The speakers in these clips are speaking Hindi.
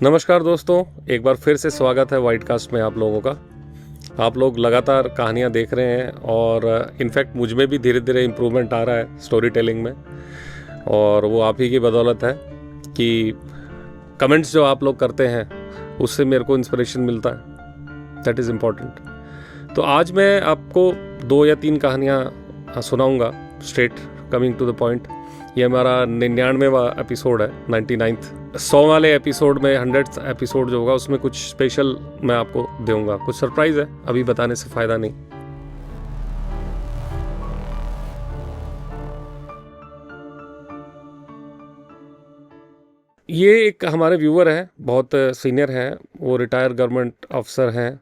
नमस्कार दोस्तों, एक बार फिर से स्वागत है वाइडकास्ट में आप लोगों का। आप लोग लगातार कहानियाँ देख रहे हैं और इनफैक्ट मुझ में भी धीरे धीरे इम्प्रूवमेंट आ रहा है स्टोरी टेलिंग में, और वो आप ही की बदौलत है कि कमेंट्स जो आप लोग करते हैं उससे मेरे को इंस्पिरेशन मिलता है। That is important. तो आज मैं आपको 2 या 3 कहानियाँ सुनाऊँगा, straight coming to the point. ये हमारा 99वां एपिसोड है, 99th 100 वाले एपिसोड में 100th एपिसोड जो होगा उसमें कुछ स्पेशल मैं आपको दूंगा। कुछ सरप्राइज़ है, अभी बताने से फ़ायदा नहीं। ये एक हमारे व्यूअर हैं, बहुत सीनियर हैं, वो रिटायर गवर्नमेंट अफसर हैं,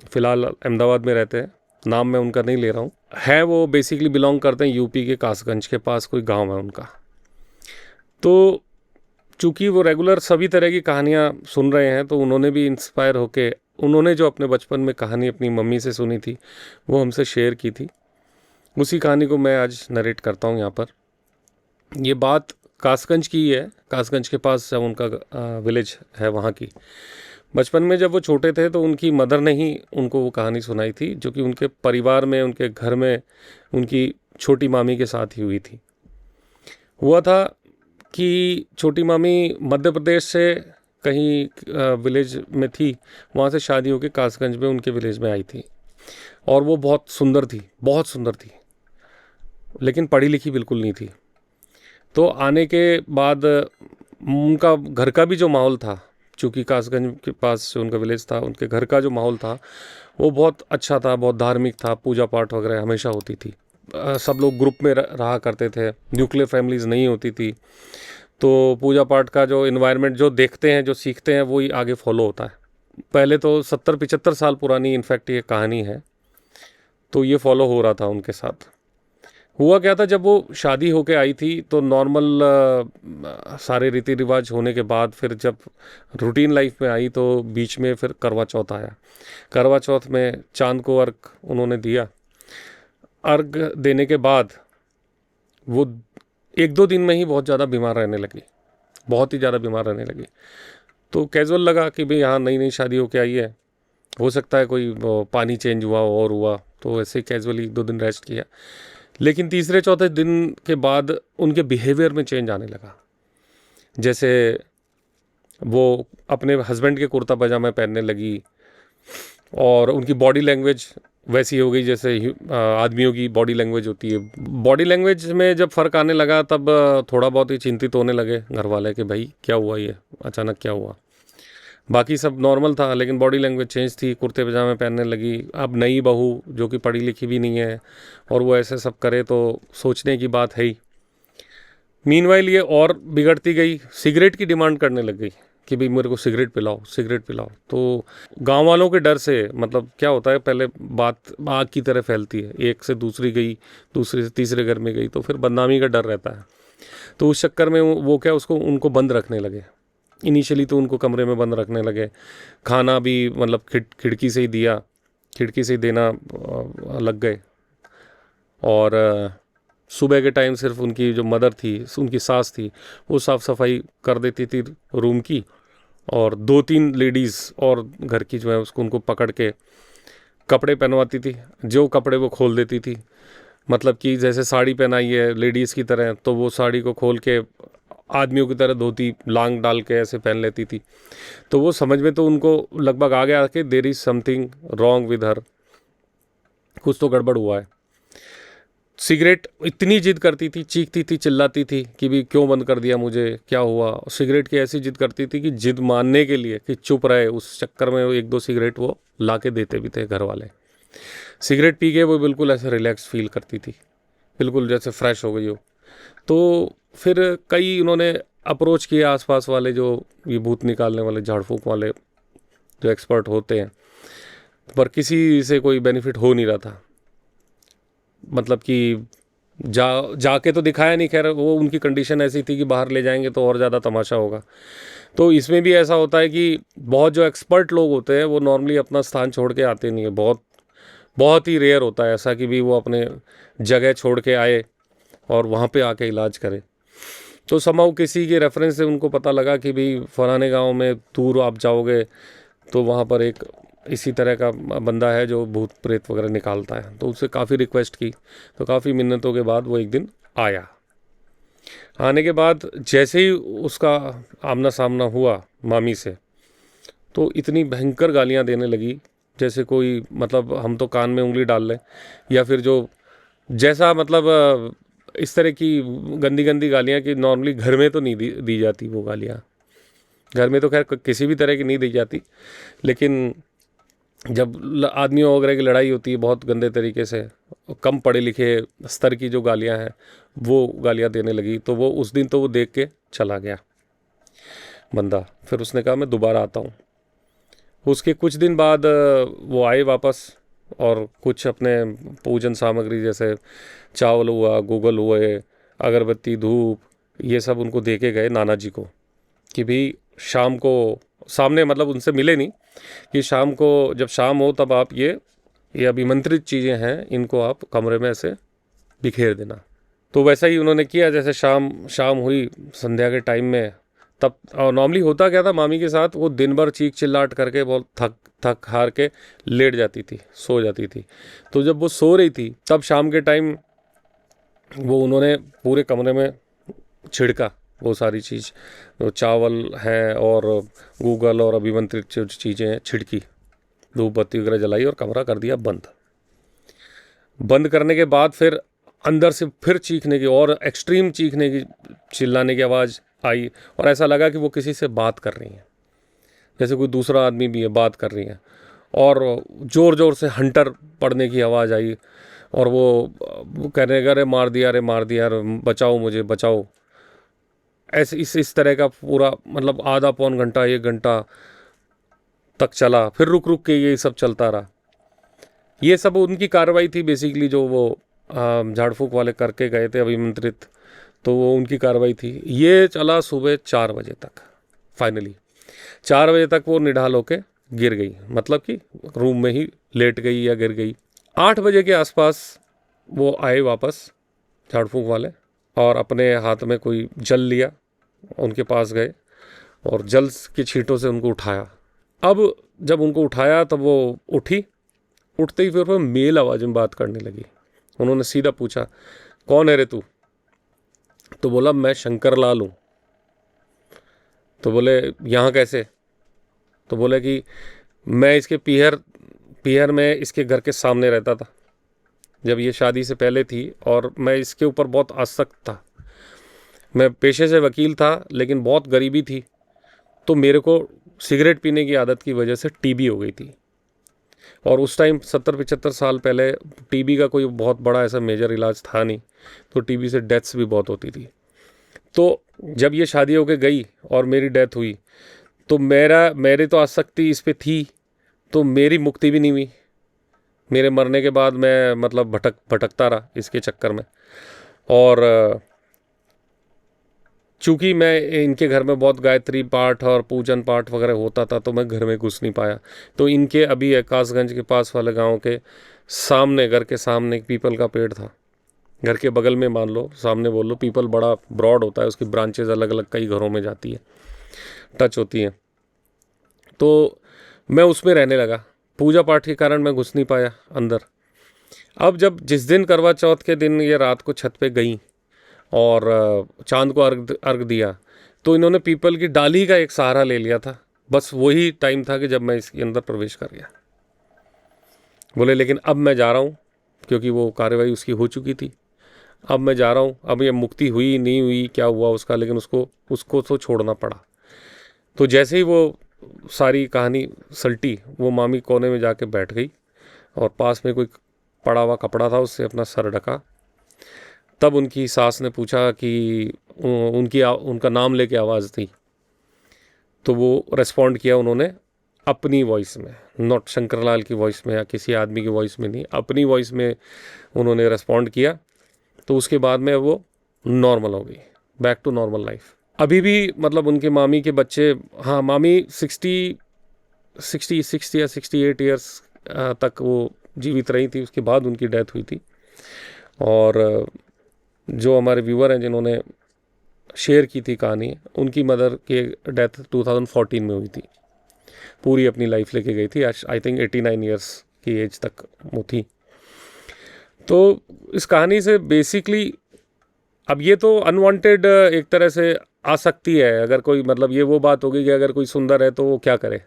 फ़िलहाल अहमदाबाद में रहते हैं। नाम मैं उनका नहीं ले रहा हूँ। है वो बेसिकली बिलोंग करते हैं यूपी के कासगंज के पास, कोई गांव है उनका। तो चूँकि वो रेगुलर सभी तरह की कहानियाँ सुन रहे हैं, तो उन्होंने भी इंस्पायर होके उन्होंने जो अपने बचपन में कहानी अपनी मम्मी से सुनी थी वो हमसे शेयर की थी। उसी कहानी को मैं आज नरेट करता हूँ यहाँ पर। ये बात कासगंज की है, कासगंज के पास जब उनका विलेज है वहाँ की। बचपन में जब वो छोटे थे तो उनकी मदर ने ही उनको वो कहानी सुनाई थी, जो कि उनके परिवार में, उनके घर में उनकी छोटी मामी के साथ ही हुई थी। हुआ था कि छोटी मामी मध्य प्रदेश से कहीं विलेज में थी, वहाँ से शादी होकर कासगंज में उनके विलेज में आई थी। और वो बहुत सुंदर थी, बहुत सुंदर थी, लेकिन पढ़ी लिखी बिल्कुल नहीं थी। तो आने के बाद उनका घर का भी जो माहौल था, चूँकि कासगंज के पास जो उनका विलेज था, उनके घर का जो माहौल था वो बहुत अच्छा था, बहुत धार्मिक था। पूजा पाठ वगैरह हमेशा होती थी। सब लोग ग्रुप में रहा करते थे, न्यूक्लियर फैमिलीज़ नहीं होती थी। तो पूजा पाठ का जो इन्वायरमेंट जो देखते हैं, जो सीखते हैं, वही आगे फॉलो होता है। पहले तो 70-75 साल पुरानी इनफैक्ट ये कहानी है। तो ये फॉलो हो रहा था उनके साथ। हुआ क्या था, जब वो शादी होके आई थी तो नॉर्मल सारे रीति रिवाज होने के बाद फिर जब रूटीन लाइफ में आई तो बीच में फिर करवा चौथ आया। करवा चौथ में चांद को अर्घ उन्होंने दिया। अर्घ देने के बाद वो 1-2 दिन में ही बहुत ज़्यादा बीमार रहने लगी, बहुत ही ज़्यादा बीमार रहने लगी। तो कैजुअल लगा कि भाई यहाँ नई नई शादी होके आई है, हो सकता है कोई पानी चेंज हुआ और हुआ, तो ऐसे कैजुअली 1-2 दिन रेस्ट किया। लेकिन तीसरे चौथे दिन के बाद उनके बिहेवियर में चेंज आने लगा। जैसे वो अपने हस्बैंड के कुर्ता पजामा पहनने लगी, और उनकी बॉडी लैंग्वेज वैसी हो गई जैसे आदमियों की बॉडी लैंग्वेज होती है। बॉडी लैंग्वेज में जब फ़र्क आने लगा तब थोड़ा बहुत ही चिंतित होने लगे घर वाले कि भाई क्या हुआ, ये अचानक क्या हुआ। बाकी सब नॉर्मल था, लेकिन बॉडी लैंग्वेज चेंज थी, कुर्ते पजामे पहनने लगी। अब नई बहू जो कि पढ़ी लिखी भी नहीं है और वो ऐसे सब करे तो सोचने की बात है ही। मीनवाइल ये और बिगड़ती गई, सिगरेट की डिमांड करने लग गई कि भाई मेरे को सिगरेट पिलाओ, सिगरेट पिलाओ। तो गांव वालों के डर से, मतलब क्या होता है, पहले बात आग की तरह फैलती है, एक से दूसरी गई, दूसरे से तीसरे घर में गई, तो फिर बदनामी का डर रहता है। तो उस चक्कर में वो क्या, उसको उनको बंद रखने लगे। इनिशियली तो उनको कमरे में बंद रखने लगे। खाना भी मतलब खिड़की से ही दिया, खिड़की से ही देना लग गए। और सुबह के टाइम सिर्फ उनकी जो मदर थी, उनकी सास थी, वो साफ़ सफाई कर देती थी रूम की, और 2-3 लेडीज़ और घर की जो है उसको उनको पकड़ के कपड़े पहनवाती थी। जो कपड़े वो खोल देती थी, मतलब कि जैसे साड़ी पहनाई है लेडीज़ की तरह, तो वो साड़ी को खोल के आदमियों की तरह धोती लांग डाल के ऐसे पहन लेती थी। तो वो समझ में तो उनको लगभग आ गया कि there is something wrong with her, कुछ तो गड़बड़ हुआ है। सिगरेट इतनी जिद करती थी, चीखती थी, चिल्लाती थी कि भी क्यों बंद कर दिया, मुझे क्या हुआ। सिगरेट की ऐसी जिद करती थी कि जिद मानने के लिए कि चुप रहे, उस चक्कर में 1-2 सिगरेट वो ला के देते भी थे घर वाले। सिगरेट पी के वो बिल्कुल ऐसे रिलैक्स फील करती थी, बिल्कुल जैसे फ्रेश हो गई हो। तो फिर कई उन्होंने अप्रोच किया आसपास वाले, जो ये भूत निकालने वाले, झाड़ फूँक वाले जो एक्सपर्ट होते हैं, पर किसी से कोई बेनिफिट हो नहीं रहा था। मतलब कि जाके तो दिखाया नहीं, खैर वो उनकी कंडीशन ऐसी थी कि बाहर ले जाएंगे तो और ज़्यादा तमाशा होगा। तो इसमें भी ऐसा होता है कि बहुत जो एक्सपर्ट लोग होते हैं वो नॉर्मली अपना स्थान छोड़ के आते नहीं है। बहुत बहुत ही रेयर होता है ऐसा कि भी वो अपने जगह छोड़ के आए और वहाँ पे आके इलाज करे। तो समहाउ किसी के रेफरेंस से उनको पता लगा कि भाई फलाने गांव में दूर आप जाओगे तो वहाँ पर एक इसी तरह का बंदा है जो भूत प्रेत वगैरह निकालता है। तो उससे काफ़ी रिक्वेस्ट की, तो काफ़ी मिन्नतों के बाद वो एक दिन आया। आने के बाद जैसे ही उसका आमना सामना हुआ मामी से, तो इतनी भयंकर गालियाँ देने लगी जैसे कोई, मतलब हम तो कान में उंगली डाल लें, या फिर जो जैसा मतलब इस तरह की गंदी गंदी गालियाँ कि नॉर्मली घर में तो नहीं दी जाती वो गालियाँ। घर में तो खैर किसी भी तरह की नहीं दी जाती, लेकिन जब आदमियों वगैरह की लड़ाई होती है बहुत गंदे तरीके से, कम पढ़े लिखे स्तर की जो गालियाँ हैं वो गालियाँ देने लगी। तो वो उस दिन तो वो देख के चला गया बंदा। फिर उसने कहा मैं दोबारा आता हूँ। उसके कुछ दिन बाद वो आए वापस, और कुछ अपने पूजन सामग्री जैसे चावल हुआ, गूगल हुए, अगरबत्ती, धूप, ये सब उनको दे के गए नाना जी को कि भाई शाम को सामने, मतलब उनसे मिले नहीं, कि शाम को जब शाम हो तब आप ये अभिमंत्रित चीज़ें हैं इनको आप कमरे में ऐसे बिखेर देना। तो वैसा ही उन्होंने किया। जैसे शाम शाम हुई संध्या के टाइम में, तब नॉर्मली होता क्या था मामी के साथ, वो दिन भर चीख चिल्लाट करके बहुत थक थक हार के लेट जाती थी, सो जाती थी। तो जब वो सो रही थी तब शाम के टाइम वो उन्होंने पूरे कमरे में छिड़का वो सारी चीज़, जो चावल हैं और गूगल और अभिमंत्रित जो चीज़ें हैं छिड़की, धूप बत्ती वगैरह जलाई और कमरा कर दिया बंद। बंद करने के बाद फिर अंदर से फिर चीखने की और एक्सट्रीम चीखने की, चिल्लाने की आवाज़ आई, और ऐसा लगा कि वो किसी से बात कर रही हैं, जैसे कोई दूसरा आदमी भी है बात कर रही हैं। और ज़ोर ज़ोर से हंटर पड़ने की आवाज़ आई, और वो कहने लगा अरे मार दिया, अरे मार दिया, अरे बचाओ मुझे बचाओ। ऐसे इस तरह का पूरा मतलब आधा पौन घंटा 1 घंटा तक चला। फिर रुक रुक के ये सब चलता रहा। ये सब उनकी कार्रवाई थी बेसिकली, जो वो झाड़ फूक वाले करके गए थे अभिमंत्रित, तो वो उनकी कार्रवाई थी। ये चला सुबह 4 बजे तक। फाइनली 4 बजे तक वो निढाल होके गिर गई, मतलब कि रूम में ही लेट गई या गिर गई। 8 बजे के आसपास वो आए वापस झाड़ फूक वाले, और अपने हाथ में कोई जल लिया, उनके पास गए और जल की छींटों से उनको उठाया। अब जब उनको उठाया तब वो उठी। उठते ही फिर वो मेल आवाज़ में बात करने लगी। उन्होंने सीधा पूछा कौन है रे तू? तो बोला मैं शंकर लाल हूँ। तो बोले यहाँ कैसे? तो बोले कि मैं इसके पीहर में इसके घर के सामने रहता था जब ये शादी से पहले थी, और मैं इसके ऊपर बहुत आसक्त था। मैं पेशे से वकील था लेकिन बहुत गरीबी थी, तो मेरे को सिगरेट पीने की आदत की वजह से टीबी हो गई थी। और उस टाइम 70-75 साल पहले टीबी का कोई बहुत बड़ा ऐसा मेजर इलाज था नहीं, तो टीबी से डेथ्स भी बहुत होती थी। तो जब ये शादी होके गई और मेरी डेथ हुई, तो मेरी तो आसक्ति इस पे थी, तो मेरी मुक्ति भी नहीं हुई। मेरे मरने के बाद मैं मतलब भटकता रहा इसके चक्कर में। और चूँकि मैं इनके घर में बहुत गायत्री पाठ और पूजन पाठ वगैरह होता था, तो मैं घर में घुस नहीं पाया। तो इनके अभी आकाशगंज के पास वाले गांव के सामने, घर के सामने एक पीपल का पेड़ था। घर के बगल में मान लो, सामने बोल लो, पीपल बड़ा ब्रॉड होता है, उसकी ब्रांचेज अलग अलग कई घरों में जाती है, टच होती हैं। तो मैं उसमें रहने लगा। पूजा पाठ के कारण मैं घुस नहीं पाया अंदर। अब जब जिस दिन करवा चौथ के दिन ये रात को छत पे गई और चांद को अर्घ दिया, तो इन्होंने पीपल की डाली का एक सहारा ले लिया था। बस वही टाइम था कि जब मैं इसके अंदर प्रवेश कर गया। बोले लेकिन अब मैं जा रहा हूँ, क्योंकि वो कार्रवाई उसकी हो चुकी थी। अब मैं जा रहा हूँ, अब ये मुक्ति हुई नहीं हुई क्या हुआ उसका, लेकिन उसको तो छोड़ना पड़ा। तो जैसे ही वो सारी कहानी सलटी, वो मामी कोने में जाके बैठ गई और पास में कोई पड़ा हुआ कपड़ा था, उससे अपना सर ढका। तब उनकी सास ने पूछा कि उनका नाम लेके आवाज़ थी। तो वो रेस्पॉन्ड किया उन्होंने अपनी वॉइस में, नॉट शंकरलाल की वॉइस में या किसी आदमी की वॉइस में नहीं, अपनी वॉइस में उन्होंने रेस्पॉन्ड किया। तो उसके बाद में वो नॉर्मल हो गई, बैक टू नॉर्मल लाइफ। अभी भी मतलब उनके मामी के बच्चे, हाँ मामी 60 या 68 ईयर्स तक वो जीवित रही थी। उसके बाद उनकी डेथ हुई थी। और जो हमारे व्यूअर हैं जिन्होंने शेयर की थी कहानी। उनकी मदर की डेथ 2014 में हुई थी। पूरी अपनी लाइफ लेके गई थी, आई थिंक 89 ईयर्स की एज तक वो थी। तो इस कहानी से बेसिकली, अब ये तो अनवांटेड एक तरह से आ सकती है, अगर कोई मतलब ये वो बात होगी कि अगर कोई सुंदर है तो वो क्या करे।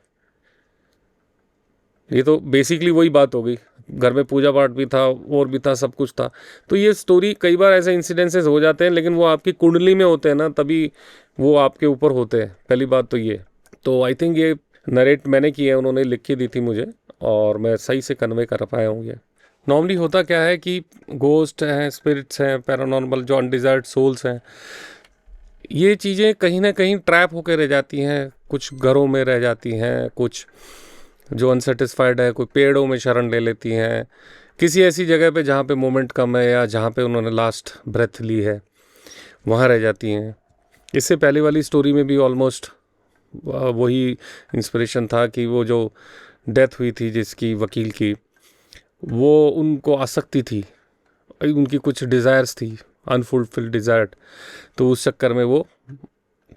ये तो बेसिकली वही बात होगी। घर में पूजा पाठ भी था और भी था, सब कुछ था। तो ये स्टोरी कई बार ऐसे इंसिडेंसेस हो जाते हैं, लेकिन वो आपकी कुंडली में होते हैं ना, तभी वो आपके ऊपर होते हैं। पहली बात तो ये। तो आई थिंक ये नरेट मैंने की है, उन्होंने लिख के दी थी मुझे, और मैं सही से कन्वे कर पाया हूँ। ये नॉर्मली होता क्या है कि गोस्ट हैं, स्पिरिट्स हैं, पैरानॉर्मल जो अनडिजायर्ड सोल्स हैं, ये चीज़ें कहीं ना कहीं ट्रैप होकर रह जाती हैं। कुछ घरों में रह जाती हैं, कुछ जो अनसेटिस्फाइड है, कोई पेड़ों में शरण ले लेती हैं, किसी ऐसी जगह पे जहाँ पे मोमेंट कम है या जहाँ पे उन्होंने लास्ट ब्रेथ ली है वहाँ रह जाती हैं। इससे पहले वाली स्टोरी में भी ऑलमोस्ट वही इंस्पिरेशन था कि वो जो डेथ हुई थी जिसकी, वकील की, वो उनको आसक्ति थी, उनकी कुछ डिज़ायर्स थी, अनफुलफिल्ड डिज़ायर। तो उस चक्कर में वो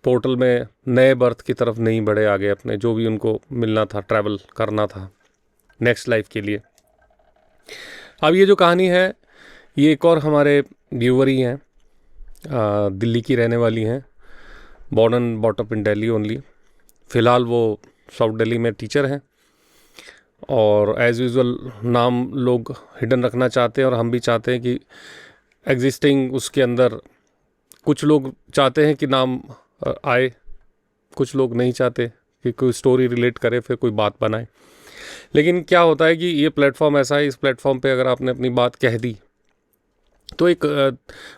पोर्टल में नए बर्थ की तरफ नहीं बढ़े आगे, अपने जो भी उनको मिलना था, ट्रैवल करना था नेक्स्ट लाइफ के लिए। अब ये जो कहानी है, ये एक और हमारे व्यूवर ही हैं, दिल्ली की रहने वाली हैं, born and bought up in Delhi only. फ़िलहाल वो साउथ दिल्ली में टीचर हैं, और एज़ यूजुअल नाम लोग हिडन रखना चाहते हैं, और हम भी चाहते हैं कि एग्जिस्टिंग उसके अंदर कुछ लोग चाहते हैं कि नाम आए, कुछ लोग नहीं चाहते कि कोई स्टोरी रिलेट करे, फिर कोई बात बनाए। लेकिन क्या होता है कि ये प्लेटफॉर्म ऐसा है, इस प्लेटफॉर्म पे अगर आपने अपनी बात कह दी तो एक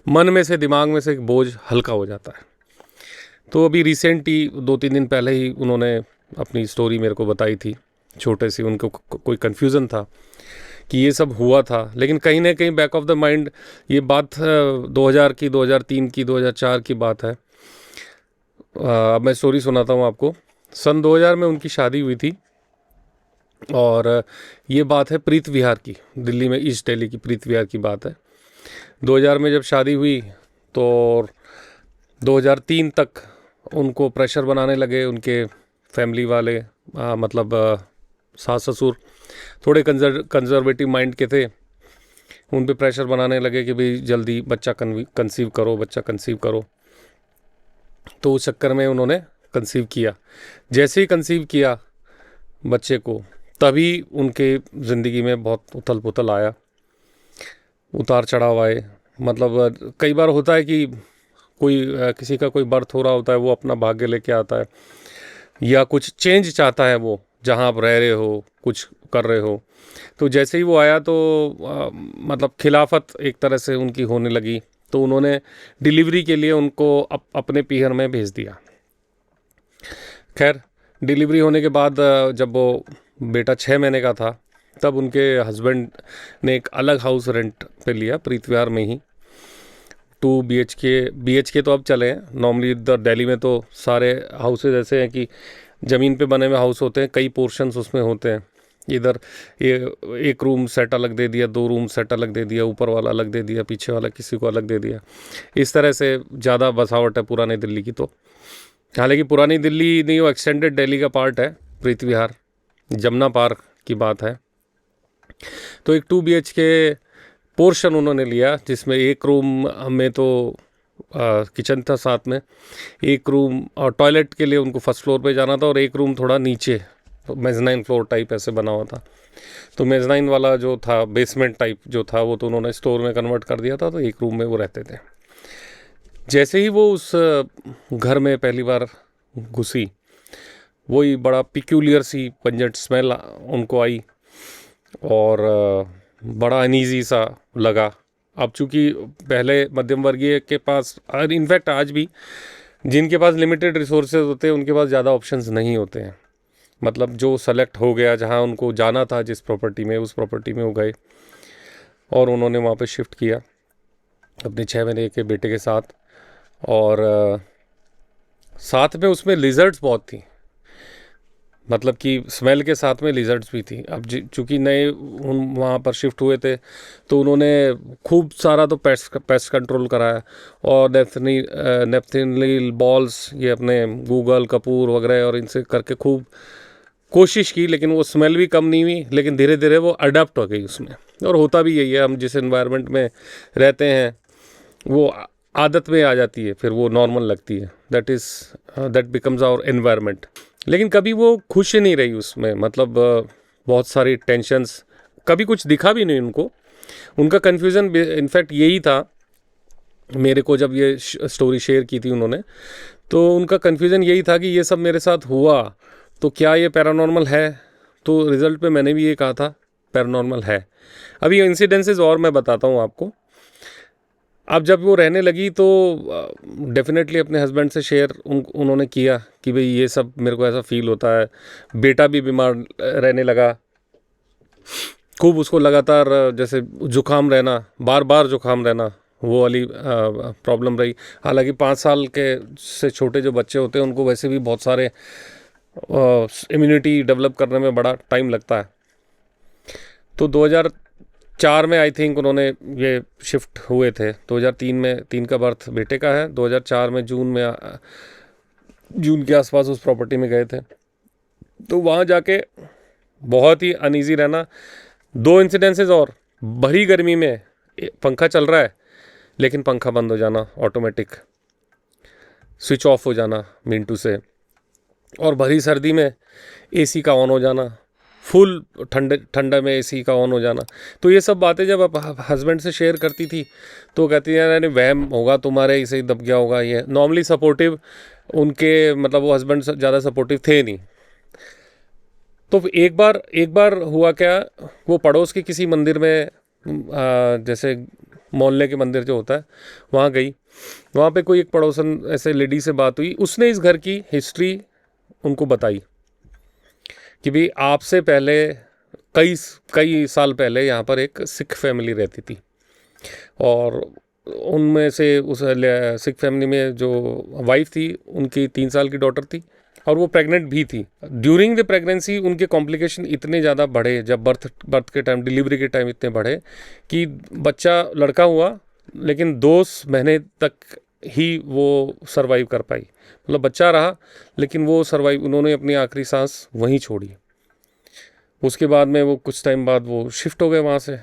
मन में से, दिमाग में से एक बोझ हल्का हो जाता है। तो अभी रिसेंट ही 2-3 दिन पहले ही उन्होंने अपनी स्टोरी मेरे को बताई थी, छोटे सी। उनको कोई कन्फ्यूज़न था कि ये सब हुआ था, लेकिन कहीं ना कहीं बैक ऑफ द माइंड ये बात 2000 की, 2003 की, 2004 की बात है। अब मैं स्टोरी सुनाता हूँ आपको। सन 2000 में उनकी शादी हुई थी, और ये बात है प्रीत विहार की, दिल्ली में ईस्ट दिल्ली की प्रीत विहार की बात है। 2000 में जब शादी हुई तो 2003 तक उनको प्रेशर बनाने लगे उनके फैमिली वाले, मतलब सास ससुर थोड़े कंजर्वेटिव माइंड के थे। उन पे प्रेशर बनाने लगे कि भाई जल्दी बच्चा कंसीव करो, बच्चा कंसीव करो। तो उस चक्कर में उन्होंने कंसीव किया। जैसे ही कंसीव किया बच्चे को, तभी उनके ज़िंदगी में बहुत उथल पुथल आया, उतार चढ़ाव आए। मतलब कई बार होता है कि कोई किसी का कोई बर्थ हो रहा होता है, वो अपना भाग्य लेके आता है, या कुछ चेंज चाहता है वो, जहाँ आप रह रहे हो, कुछ कर रहे हो। तो जैसे ही वो आया तो मतलब खिलाफत एक तरह से उनकी होने लगी। तो उन्होंने डिलीवरी के लिए उनको अपने पीहर में भेज दिया। खैर, डिलीवरी होने के बाद जब वो बेटा 6 महीने का था, तब उनके हस्बैंड ने एक अलग हाउस रेंट पे लिया प्रीत विहार में ही। 2 BHK तो अब चले हैं। नॉर्मली इधर दिल्ली में तो सारे हाउसेज ऐसे हैं कि ज़मीन पे बने हुए हाउस होते हैं, कई पोर्शंस उसमें होते हैं। इधर ये एक रूम सेट अलग दे दिया, 2 रूम सेट अलग दे दिया, ऊपर वाला अलग दे दिया, पीछे वाला किसी को अलग दे दिया। इस तरह से ज़्यादा बसावट है पुरानी दिल्ली की। तो हालांकि पुरानी दिल्ली नहीं, वो एक्सटेंडेड दिल्ली का पार्ट है प्रीत विहार, जमुना पार्क की बात है। तो एक 2 BHK पोर्शन उन्होंने लिया, जिसमें एक रूम में तो किचन था, साथ में एक रूम और टॉयलेट के लिए उनको फर्स्ट फ्लोर पे जाना था, और एक रूम थोड़ा नीचे, तो मेज़नाइन फ्लोर टाइप ऐसे बना हुआ था। तो मेज़नाइन वाला जो था, बेसमेंट टाइप जो था, वो तो उन्होंने स्टोर में कन्वर्ट कर दिया था। तो एक रूम में वो रहते थे। जैसे ही वो उस घर में पहली बार घुसी, वही बड़ा पिक्यूलियर सी पंजेंट स्मेल उनको आई, और बड़ा अनईजी सा लगा। अब चूँकि पहले मध्यम वर्गीय के पास, और इनफैक्ट आज भी जिनके पास लिमिटेड रिसोर्सेज होते हैं, उनके पास ज़्यादा ऑप्शंस नहीं होते हैं। मतलब जो सेलेक्ट हो गया, जहाँ उनको जाना था जिस प्रॉपर्टी में, उस प्रॉपर्टी में वो गए, और उन्होंने वहाँ पे शिफ्ट किया अपने 6 महीने के बेटे के साथ। और साथ में उसमें लिजर्ड्स बहुत थी। मतलब कि स्मेल के साथ में लिजर्ड्स भी थी। अब चूँकि नए वहाँ पर शिफ्ट हुए थे तो उन्होंने खूब सारा तो पेस्ट कंट्रोल कराया, और नेफ्थिनिल बॉल्स, ये अपने गूगल कपूर वगैरह और इनसे करके खूब कोशिश की, लेकिन वो स्मेल भी कम नहीं हुई। लेकिन धीरे धीरे वो अडेप्ट हो गई उसमें, और होता भी यही है, हम जिस एनवायरनमेंट में रहते हैं वो आदत में आ जाती है, फिर वो नॉर्मल लगती है। That becomes our environment. लेकिन कभी वो खुश नहीं रही उसमें, मतलब बहुत सारी टेंशन्स, कभी कुछ दिखा भी नहीं उनको। उनका कन्फ्यूज़न इनफैक्ट यही था, मेरे को जब ये स्टोरी शेयर की थी उन्होंने, तो उनका कन्फ्यूज़न यही था कि ये सब मेरे साथ हुआ तो क्या ये पैरानॉर्मल है। तो रिज़ल्ट पे मैंने भी ये कहा था पैरानॉर्मल है। अभी इंसिडेंसेस और मैं बताता हूँ आपको। अब जब वो रहने लगी तो डेफिनेटली अपने हस्बैंड से शेयर उन्होंने किया कि भाई ये सब मेरे को ऐसा फील होता है। बेटा भी बीमार रहने लगा, खूब उसको लगातार जैसे जुकाम रहना, बार बार जुकाम रहना, वो वाली प्रॉब्लम रही। हालांकि 5 साल के से छोटे जो बच्चे होते हैं उनको वैसे भी बहुत सारे इम्यूनिटी डेवलप करने में बड़ा टाइम लगता है। तो 2004 में आई थिंक उन्होंने ये शिफ्ट हुए थे। 2003 में, 3 का बर्थ बेटे का है, 2004 में जून के आसपास उस प्रॉपर्टी में गए थे। तो वहाँ जाके बहुत ही अनईजी रहना। 2 इंसिडेंसेस और, भरी गर्मी में पंखा चल रहा है लेकिन पंखा बंद हो जाना, ऑटोमेटिक स्विच ऑफ हो जाना मिनटू से, और भरी सर्दी में एसी का ऑन हो जाना, फुल ठंडा में एसी का ऑन हो जाना। तो ये सब बातें जब आप हस्बैंड से शेयर करती थी तो कहती है अरे वहम होगा तुम्हारे, इसे ही दब गया होगा। ये नॉर्मली सपोर्टिव उनके, मतलब वो हस्बैंड ज़्यादा सपोर्टिव थे नहीं। तो एक बार हुआ क्या, वो पड़ोस के किसी मंदिर में, जैसे मोहल्ले के मंदिर जो होता है वहाँ गई। वहाँ पे कोई एक पड़ोसन ऐसे लेडी से बात हुई, उसने इस घर की हिस्ट्री उनको बताई कि भाई आपसे पहले कई साल पहले यहाँ पर एक सिख फैमिली रहती थी, और उनमें से उस सिख फैमिली में जो वाइफ थी उनकी 3 साल की डॉटर थी, और वो प्रेग्नेंट भी थी। ड्यूरिंग द प्रेगनेंसी उनके कॉम्प्लिकेशन इतने ज़्यादा बढ़े, जब बर्थ के टाइम, डिलीवरी के टाइम इतने बढ़े कि बच्चा लड़का हुआ लेकिन 2 महीने तक ही वो सरवाइव कर पाई। मतलब बच्चा रहा लेकिन वो सरवाइव, उन्होंने अपनी आखिरी सांस वहीं छोड़ी। उसके बाद में वो कुछ टाइम बाद वो शिफ्ट हो गए वहाँ से।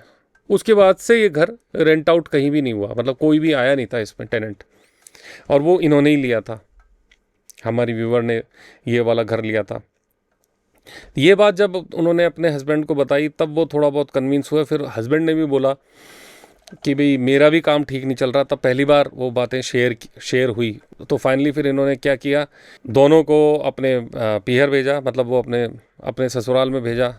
उसके बाद से ये घर रेंट आउट कहीं भी नहीं हुआ, मतलब कोई भी आया नहीं था इसमें टेनेंट, और वो इन्होंने ही लिया था, हमारी व्यूवर ने ये वाला घर लिया था। ये बात जब उन्होंने अपने हस्बैंड को बताई तब वो थोड़ा बहुत कन्विंस हुए। फिर हस्बैंड ने भी बोला कि भाई मेरा भी काम ठीक नहीं चल रहा। तब पहली बार वो बातें शेयर हुई। तो फाइनली फिर इन्होंने क्या किया, दोनों को अपने पीहर भेजा, मतलब वो अपने ससुराल में भेजा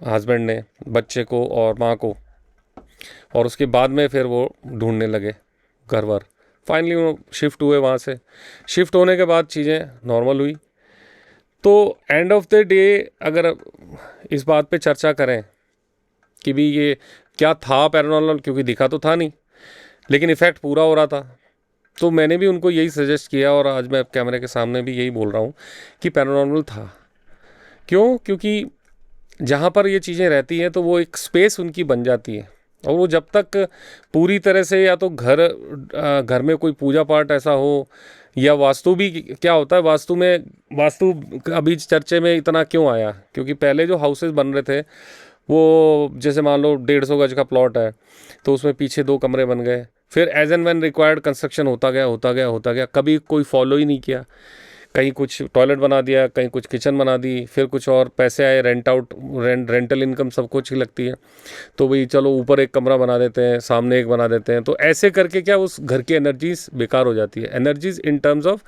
हस्बैंड ने, बच्चे को और माँ को, और उसके बाद में फिर वो ढूंढने लगे घर वर। फाइनली वो शिफ्ट हुए वहाँ से। शिफ्ट होने के बाद चीज़ें नॉर्मल हुई। तो एंड ऑफ द डे अगर इस बात पे चर्चा करें कि भी ये क्या था पैरानॉर्मल, क्योंकि दिखा तो था नहीं लेकिन इफ़ेक्ट पूरा हो रहा था, तो मैंने भी उनको यही सजेस्ट किया, और आज मैं कैमरे के सामने भी यही बोल रहा हूँ कि पैरानॉर्मल था। क्यों? क्योंकि जहाँ पर ये चीज़ें रहती हैं तो वो एक स्पेस उनकी बन जाती है, और वो जब तक पूरी तरह से, या तो घर में कोई पूजा पाठ ऐसा हो, या वास्तु भी क्या होता है, वास्तु अभी चर्चे में इतना क्यों आया, क्योंकि पहले जो हाउसेस बन रहे थे वो जैसे मान लो 150 गज का प्लॉट है तो उसमें पीछे 2 कमरे बन गए, फिर as and when required construction होता गया, कभी कोई फॉलो ही नहीं किया। कहीं कुछ टॉयलेट बना दिया, कहीं कुछ किचन बना दी, फिर कुछ और पैसे आए, रेंटल इनकम सब कुछ ही लगती है, तो भाई चलो ऊपर एक कमरा बना देते हैं, सामने एक बना देते हैं। तो ऐसे करके क्या उस घर की एनर्जीज बेकार हो जाती है। एनर्जीज इन टर्म्स ऑफ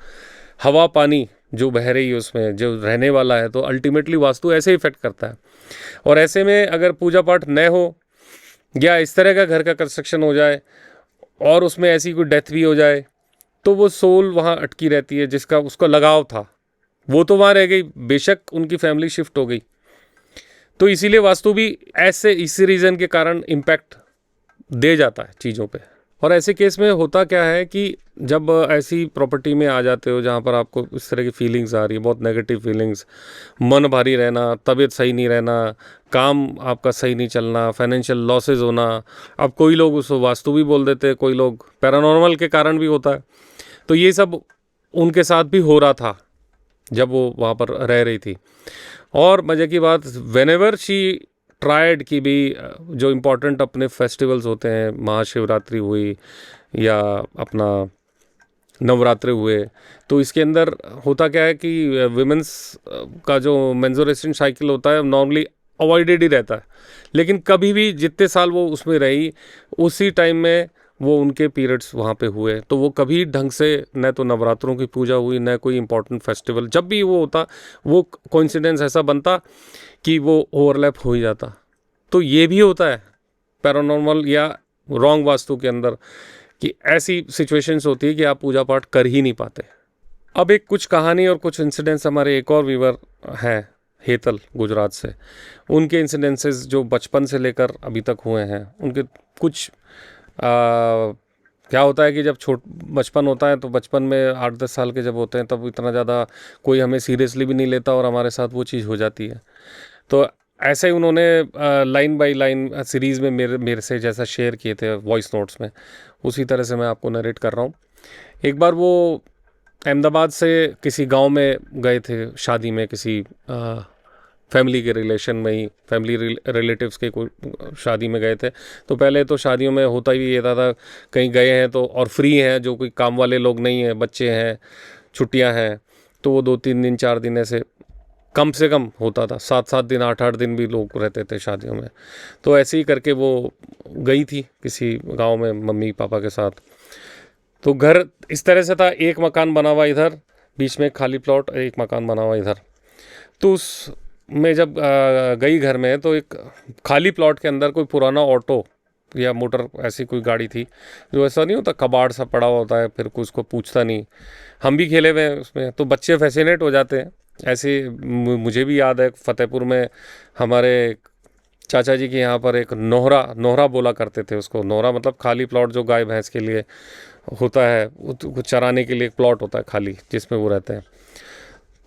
हवा पानी जो बह रही है उसमें, जो रहने वाला है, तो अल्टीमेटली वास्तु ऐसे इफेक्ट करता है। और ऐसे में अगर पूजा पाठ न हो, या इस तरह का घर का कंस्ट्रक्शन हो जाए और उसमें ऐसी कोई डेथ भी हो जाए, तो वो सोल वहाँ अटकी रहती है, जिसका उसका लगाव था वो तो वहाँ रह गई, बेशक उनकी फैमिली शिफ्ट हो गई। तो इसीलिए वास्तु भी ऐसे इसी रीज़न के कारण इम्पैक्ट दे जाता है चीज़ों पे। और ऐसे केस में होता क्या है कि जब ऐसी प्रॉपर्टी में आ जाते हो जहाँ पर आपको इस तरह की फीलिंग्स आ रही है, बहुत नेगेटिव फीलिंग्स, मन भारी रहना, तबीयत सही नहीं रहना, काम आपका सही नहीं चलना, फाइनेंशियल लॉसेस होना। अब कोई लोग उसको वास्तु भी बोल देते हैं, कोई लोग पैरानॉर्मल के कारण भी होता है। तो ये सब उनके साथ भी हो रहा था जब वो वहाँ पर रह रही थी। और मज़े की बात, वेनेवर शी ट्राइड की भी जो इम्पोर्टेंट अपने फेस्टिवल्स होते हैं, महाशिवरात्रि हुई या अपना नवरात्रे हुए, तो इसके अंदर होता क्या है कि विमेंस का जो मेंस्ट्रुएशन साइकिल होता है नॉर्मली अवॉइडेड ही रहता है। लेकिन कभी भी जितने साल वो उसमें रही, उसी टाइम में वो उनके पीरियड्स वहाँ पे हुए, तो वो कभी ढंग से न तो नवरात्रों की पूजा हुई, न कोई इम्पोर्टेंट फेस्टिवल। जब भी वो होता, वो कोइंसिडेंस ऐसा बनता कि वो ओवरलैप हो ही जाता। तो ये भी होता है पैरानॉर्मल या रॉन्ग वास्तु के अंदर कि ऐसी सिचुएशंस होती है कि आप पूजा पाठ कर ही नहीं पाते। अब एक कुछ कहानी और कुछ इंसिडेंट्स हमारे एक और व्यूवर हैं हेतल गुजरात से, उनके इंसिडेंसेस जो बचपन से लेकर अभी तक हुए हैं उनके कुछ क्या होता है कि जब बचपन होता है तो बचपन में 8-10 साल के जब होते हैं तब इतना ज़्यादा कोई हमें सीरियसली भी नहीं लेता और हमारे साथ वो चीज़ हो जाती है। तो ऐसे ही उन्होंने लाइन बाय लाइन सीरीज़ में मेरे से जैसा शेयर किए थे वॉइस नोट्स में, उसी तरह से मैं आपको नरेट कर रहा हूँ। एक बार वो अहमदाबाद से किसी गांव में गए थे शादी में, किसी फैमिली के रिलेशन में ही, फैमिली रिलेटिव्स के कोई शादी में गए थे। तो पहले तो शादियों में होता ही ये था कहीं गए हैं तो और फ्री हैं, जो कोई काम वाले लोग नहीं हैं, बच्चे हैं, छुट्टियां हैं, तो वो 2-3 दिन 4 दिन ऐसे कम से कम होता था, 7-7 दिन 8-8 दिन भी लोग रहते थे शादियों में। तो ऐसे ही करके वो गई थी किसी गांव में मम्मी पापा के साथ। तो घर इस तरह से था, एक मकान बना हुआ इधर, बीच में खाली प्लॉट, एक मकान बना हुआ इधर। तो उस में जब गई घर में तो एक खाली प्लॉट के अंदर कोई पुराना ऑटो या मोटर ऐसी कोई गाड़ी थी, जो ऐसा नहीं होता कबाड़ सा पड़ा हुआ होता है, फिर कुछ को पूछता नहीं। हम भी खेले हुए हैं उसमें, तो बच्चे फैसिनेट हो जाते हैं ऐसे। मुझे भी याद है फतेहपुर में हमारे चाचा जी के यहाँ पर एक नोहरा नोहरा बोला करते थे उसको। नोहरा मतलब खाली प्लॉट जो गाय भैंस के लिए होता है, वो चराने के लिए एक प्लॉट होता है खाली जिसमें वो रहते हैं।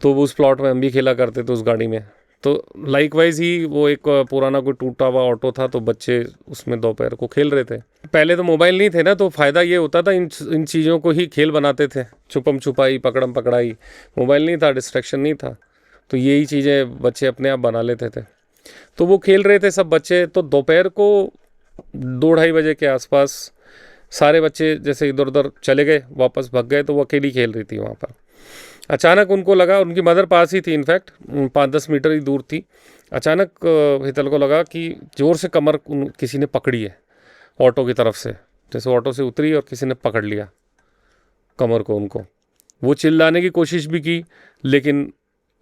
तो उस प्लॉट में हम भी खेला करते थे उस गाड़ी में। तो लाइकवाइज ही वो एक पुराना कोई टूटा हुआ ऑटो था, तो बच्चे उसमें दोपहर को खेल रहे थे। पहले तो मोबाइल नहीं थे ना, तो फ़ायदा ये होता था इन चीज़ों को ही खेल बनाते थे, छुपम छुपाई, पकड़म पकड़ाई। मोबाइल नहीं था, डिस्ट्रैक्शन नहीं था, तो यही चीज़ें बच्चे अपने आप बना लेते थे। तो वो खेल रहे थे सब बच्चे। तो दोपहर को 2-2:30 बजे के आसपास सारे बच्चे जैसे इधर उधर चले गए, वापस भाग गए, तो वो अकेली खेल रही थी वहाँ पर। अचानक उनको लगा, उनकी मदर पास ही थी, इनफैक्ट 5-10 मीटर ही दूर थी। अचानक हितल को लगा कि ज़ोर से कमर किसी ने पकड़ी है ऑटो की तरफ से, जैसे ऑटो से उतरी और किसी ने पकड़ लिया कमर को उनको। वो चिल्लाने की कोशिश भी की, लेकिन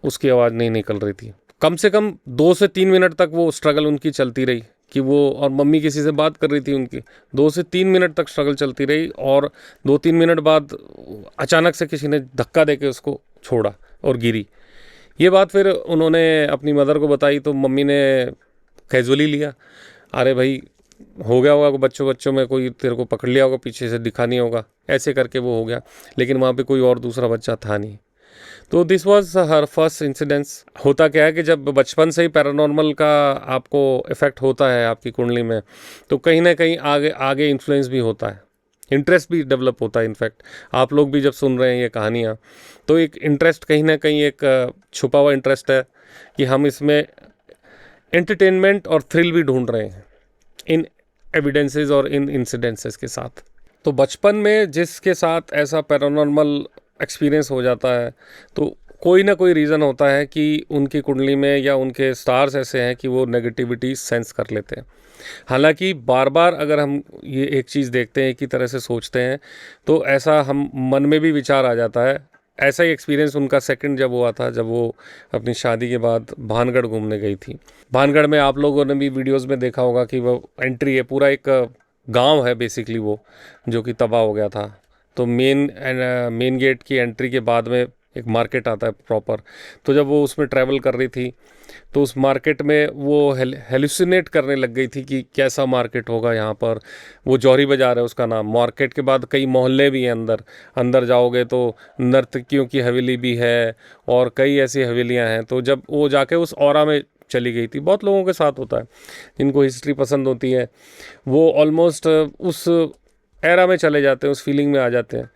उसकी आवाज़ नहीं निकल रही थी। कम से कम 2 से 3 मिनट तक वो स्ट्रगल उनकी चलती रही कि वो, और मम्मी किसी से बात कर रही थी उनकी। 2 से 3 मिनट तक स्ट्रगल चलती रही, और 2-3 मिनट बाद अचानक से किसी ने धक्का देके उसको छोड़ा और गिरी। ये बात फिर उन्होंने अपनी मदर को बताई, तो मम्मी ने कैजुअली लिया, अरे भाई हो गया होगा, बच्चों में कोई तेरे को पकड़ लिया होगा, पीछे से दिखा नहीं होगा, ऐसे करके वो हो गया। लेकिन वहाँ पे कोई और दूसरा बच्चा था नहीं। तो this was her first incidence. होता क्या है कि जब बचपन से ही पैरानॉर्मल का आपको इफ़ेक्ट होता है आपकी कुंडली में, तो कहीं ना कहीं आगे आगे इन्फ्लुएंस भी होता है, इंटरेस्ट भी डेवलप होता है। इनफैक्ट आप लोग भी जब सुन रहे हैं ये कहानियाँ, तो एक इंटरेस्ट कहीं ना कहीं एक छुपा हुआ इंटरेस्ट है कि हम इसमें एंटरटेनमेंट और थ्रिल भी ढूंढ रहे हैं इन एविडेंसेस और इन इंसिडेंसेस के साथ। तो बचपन में जिसके साथ ऐसा पैरानॉर्मल एक्सपीरियंस हो जाता है, तो कोई ना कोई रीज़न होता है कि उनकी कुंडली में या उनके स्टार्स ऐसे हैं कि वो नेगेटिविटी सेंस कर लेते हैं। हालांकि बार बार अगर हम ये एक चीज़ देखते हैं, एक ही तरह से सोचते हैं, तो ऐसा हम मन में भी विचार आ जाता है। ऐसा ही एक्सपीरियंस उनका सेकंड जब हुआ था, जब वो अपनी शादी के बाद भानगढ़ घूमने गई थी। भानगढ़ में आप लोगों ने भी वीडियोस में देखा होगा कि वो एंट्री है, पूरा एक गांव है बेसिकली वो, जो कि तबाह हो गया था। तो मेन गेट की एंट्री के बाद में एक मार्केट आता है प्रॉपर। तो जब वो उसमें ट्रैवल कर रही थी तो उस मार्केट में वो हेलुसिनेट करने लग गई थी कि कैसा मार्केट होगा यहाँ पर। वो जौहरी बाज़ार है उसका नाम। मार्केट के बाद कई मोहल्ले भी हैं अंदर, अंदर जाओगे तो नर्तकियों की हवेली भी है और कई ऐसी हवेलियाँ हैं। तो जब वो जाके उस ऑरा में चली गई थी, बहुत लोगों के साथ होता है जिनको हिस्ट्री पसंद होती है, वो ऑलमोस्ट उस एरा में चले जाते हैं, उस फीलिंग में आ जाते हैं।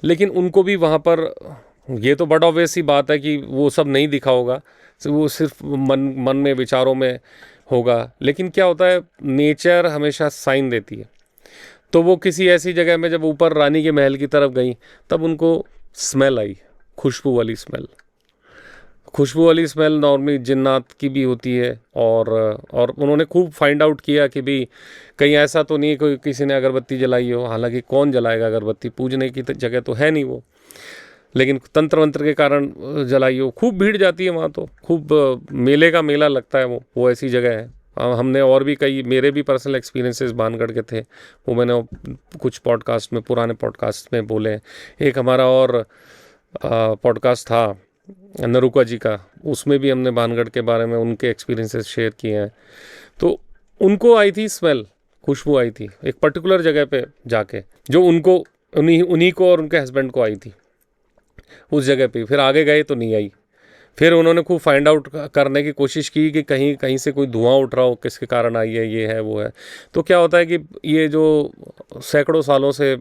लेकिन उनको भी वहाँ पर, ये तो बड़ा ऑब्वियस सी बात है कि वो सब नहीं दिखा होगा, वो सिर्फ मन मन में विचारों में होगा। लेकिन क्या होता है, नेचर हमेशा साइन देती है। तो वो किसी ऐसी जगह में जब ऊपर रानी के महल की तरफ गई तब उनको स्मेल आई, खुशबू वाली स्मेल। खुशबू वाली स्मेल नॉर्मली जिन्नात की भी होती है। और उन्होंने खूब फाइंड आउट किया कि भाई कहीं ऐसा तो नहीं कोई किसी ने अगरबत्ती जलाई हो। हालांकि कौन जलाएगा अगरबत्ती, पूजने की जगह तो है नहीं वो, लेकिन तंत्र मंत्र के कारण जलाई हो। खूब भीड़ जाती है वहाँ, तो खूब मेले का मेला लगता है वो ऐसी जगह है। हमने और भी कई, मेरे भी पर्सनल एक्सपीरियंसेस भानगढ़ के थे, वो मैंने कुछ पॉडकास्ट में, पुराने पॉडकास्ट में बोले। एक हमारा और पॉडकास्ट था नरुका जी का, उसमें भी हमने भानगढ़ के बारे में उनके एक्सपीरियंसेस शेयर किए हैं। तो उनको आई थी स्मेल, खुशबू आई थी एक पर्टिकुलर जगह पे जाके, जो उनको उन्हीं को और उनके हस्बैंड को आई थी उस जगह पे। फिर आगे गए तो नहीं आई। फिर उन्होंने खूब फाइंड आउट करने की कोशिश की कि कहीं कहीं से कोई धुआं उठ रहा हो, किसके कारण आई है, ये है वो है। तो क्या होता है कि ये जो सैकड़ों सालों से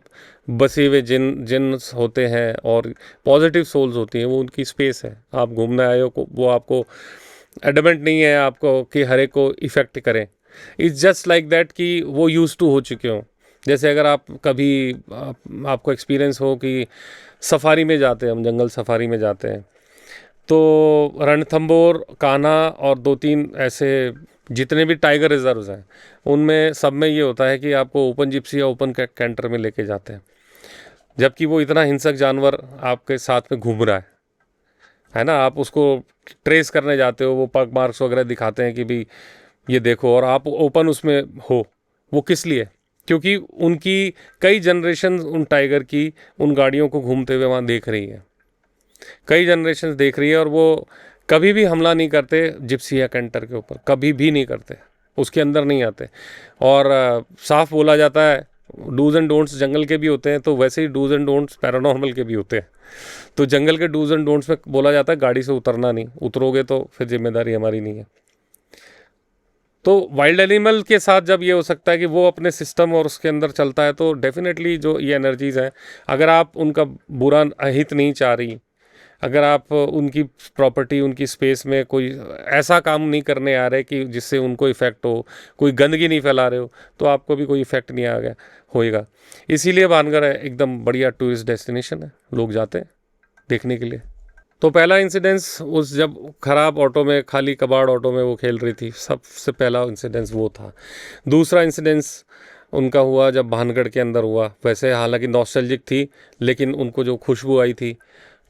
बसे हुए जिन होते हैं और पॉजिटिव सोल्स होती हैं, वो उनकी स्पेस है। आप घूमने आए हो, वो आपको एडमेंट नहीं है आपको कि हर एक को इफ़ेक्ट करें। इट्स जस्ट लाइक दैट कि वो यूज टू हो चुके हों। जैसे अगर आप कभी आपको एक्सपीरियंस हो कि सफारी में जाते हैं, हम जंगल सफारी में जाते हैं, तो रणथंबोर, कान्हा और 2-3 ऐसे जितने भी टाइगर रिजर्व्स हैं, उनमें सब में ये होता है कि आपको ओपन जिप्सी या ओपन कैंटर में लेके जाते हैं, जबकि वो इतना हिंसक जानवर आपके साथ में घूम रहा है ना। आप उसको ट्रेस करने जाते हो, वो पग मार्क्स वगैरह दिखाते हैं कि भाई ये देखो, और आप ओपन उसमें हो। वो किस लिए? क्योंकि उनकी कई जनरेशन उन टाइगर की उन गाड़ियों को घूमते हुए वहाँ देख रही है, कई जनरेशन देख रही है, और वो कभी भी हमला नहीं करते जिप्सी या कैंटर के ऊपर, कभी भी नहीं करते, उसके अंदर नहीं आते। और साफ बोला जाता है, डूज एंड डोंट्स जंगल के भी होते हैं, तो वैसे ही डूज एंड डोंट्स पैरानॉर्मल के भी होते हैं। तो जंगल के डूज एंड डोंट्स में बोला जाता है गाड़ी से उतरना नहीं, उतरोगे तो फिर जिम्मेदारी हमारी नहीं है। तो वाइल्ड एनिमल के साथ जब ये हो सकता है कि वो अपने सिस्टम और उसके अंदर चलता है, तो डेफिनेटली जो ये एनर्जीज़ हैं, अगर आप उनका बुरा अहित नहीं चाह रही, अगर आप उनकी प्रॉपर्टी, उनकी स्पेस में कोई ऐसा काम नहीं करने आ रहे कि जिससे उनको इफ़ेक्ट हो, कोई गंदगी नहीं फैला रहे हो, तो आपको भी कोई इफ़ेक्ट नहीं आ गया होएगा। इसीलिए भानगढ़ एकदम बढ़िया टूरिस्ट डेस्टिनेशन है, लोग जाते हैं देखने के लिए। तो पहला इंसिडेंस उस जब ख़राब ऑटो में, खाली कबाड़ ऑटो में वो खेल रही थी, सबसे पहला इंसिडेंस वो था। दूसरा इंसिडेंस उनका हुआ जब भानगढ़ के अंदर हुआ, वैसे हालांकि नॉस्टैल्जिक थी, लेकिन उनको जो खुशबू आई थी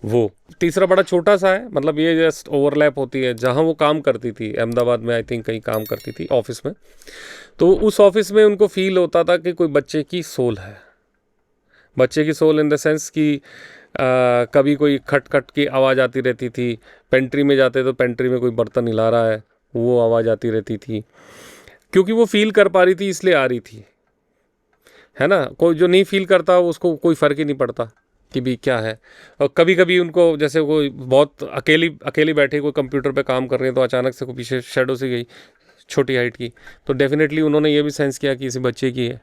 वो। तीसरा बड़ा छोटा सा है, मतलब ये जस्ट ओवरलैप होती है, जहाँ वो काम करती थी अहमदाबाद में, आई थिंक कहीं काम करती थी ऑफिस में। तो उस ऑफिस में उनको फील होता था कि कोई बच्चे की सोल है, बच्चे की सोल इन द सेंस कि कभी कोई खट खट की आवाज़ आती रहती थी। पेंट्री में जाते तो पेंट्री में कोई बर्तन हिला रहा है, वो आवाज़ आती रहती थी, क्योंकि वो फील कर पा रही थी इसलिए आ रही थी, है ना। कोई जो नहीं फील करता उसको कोई फ़र्क ही नहीं पड़ता कि भी क्या है। और कभी कभी उनको, जैसे कोई बहुत अकेली बैठी कोई कंप्यूटर पे काम कर रही है, तो अचानक से कोई पीछे शेडो सी गई छोटी हाइट की, तो डेफिनेटली उन्होंने ये भी सेंस किया कि इसी बच्चे की है।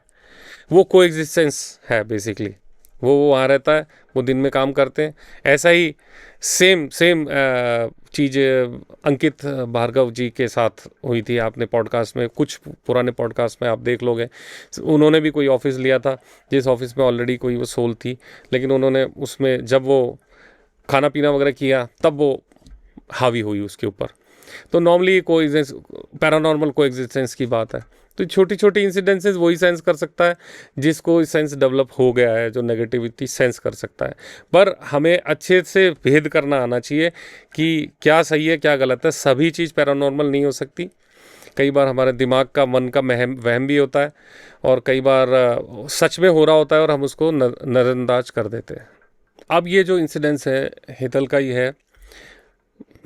वो कोएग्जिस्टेंस है बेसिकली, वो वहाँ रहता है, वो दिन में काम करते हैं। ऐसा ही सेम चीज़ अंकित भार्गव जी के साथ हुई थी। आपने पॉडकास्ट में, कुछ पुराने पॉडकास्ट में आप देख लोगे, उन्होंने भी कोई ऑफिस लिया था जिस ऑफिस में ऑलरेडी कोई वो सोल थी, लेकिन उन्होंने उसमें जब वो खाना पीना वगैरह किया तब वो हावी हुई उसके ऊपर। तो नॉर्मली पैरानॉर्मल कोएग्जिस्टेंस की बात है। तो छोटी छोटी इंसिडेंसेस वही सेंस कर सकता है जिसको सेंस डेवलप हो गया है, जो नेगेटिविटी सेंस कर सकता है। पर हमें अच्छे से भेद करना आना चाहिए कि क्या सही है क्या गलत है। सभी चीज़ पैरानॉर्मल नहीं हो सकती, कई बार हमारे दिमाग का, मन का वहम भी होता है, और कई बार सच में हो रहा होता है और हम उसको नज़रअंदाज कर देते हैं। अब ये जो इंसिडेंस है हेतल का ही है।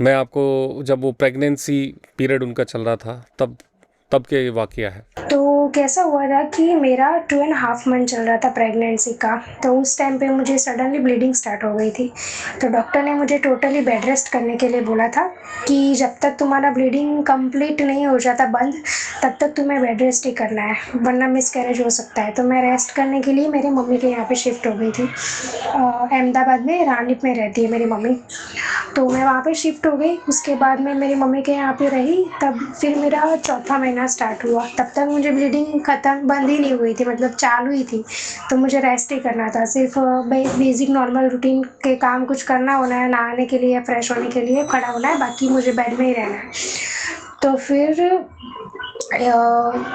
मैं आपको जब वो प्रेगनेंसी पीरियड उनका चल रहा था तब के वाकया है। तो कैसा हुआ था कि मेरा 2.5 मंथ चल रहा था प्रेगनेंसी का। तो उस टाइम पे मुझे सडनली ब्लीडिंग स्टार्ट हो गई थी। तो डॉक्टर ने मुझे टोटली बेड रेस्ट करने के लिए बोला था कि जब तक तुम्हारा ब्लीडिंग कंप्लीट नहीं हो जाता बंद, तब तक तुम्हें बेड रेस्ट ही करना है, वरना मिसकैरेज हो सकता है। तो मैं रेस्ट करने के लिए मेरी मम्मी के यहाँ पे शिफ्ट हो गई थी। अहमदाबाद में रानीप में रहती है मेरी मम्मी। तो मैं वहाँ पे शिफ्ट हो गई। उसके बाद में मेरी मम्मी के यहाँ पे रही। तब फिर मेरा चौथा महीना स्टार्ट हुआ। तब तक मुझे ब्लीडिंग ख़त्म बंद ही नहीं हुई थी, मतलब चालू ही थी। तो मुझे रेस्ट ही करना था, सिर्फ बेसिक नॉर्मल रूटीन के काम कुछ करना होना है, नहाने के लिए, फ्रेश होने के लिए खड़ा होना है, बाकी मुझे बेड में ही रहना है। तो फिर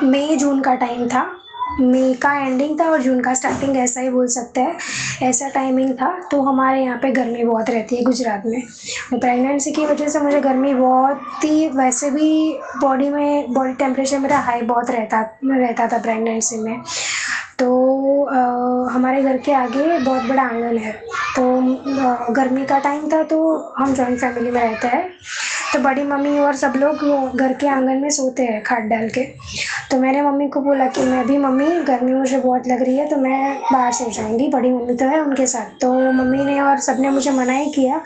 मई जून का टाइम था। मई का एंडिंग था और जून का स्टार्टिंग, ऐसा ही बोल सकते हैं, ऐसा टाइमिंग था। तो हमारे यहाँ पे गर्मी बहुत रहती है गुजरात में। तो प्रेगनेंसी की वजह से मुझे गर्मी बहुत ही, वैसे भी बॉडी टेम्परेचर मेरा हाई बहुत रहता था प्रेगनेंसी में। तो हमारे घर के आगे बहुत बड़ा आंगन है। तो गर्मी का टाइम था, तो हम जॉइंट फैमिली में रहते हैं। तो बड़ी मम्मी और सब लोग घर के आंगन में सोते हैं खाट डाल के। तो मैंने मम्मी को बोला कि मैं भी, मम्मी गर्मी मुझे बहुत लग रही है, तो मैं बाहर सो जाऊंगी, बड़ी मम्मी तो है उनके साथ। तो मम्मी ने और सबने मुझे मना ही किया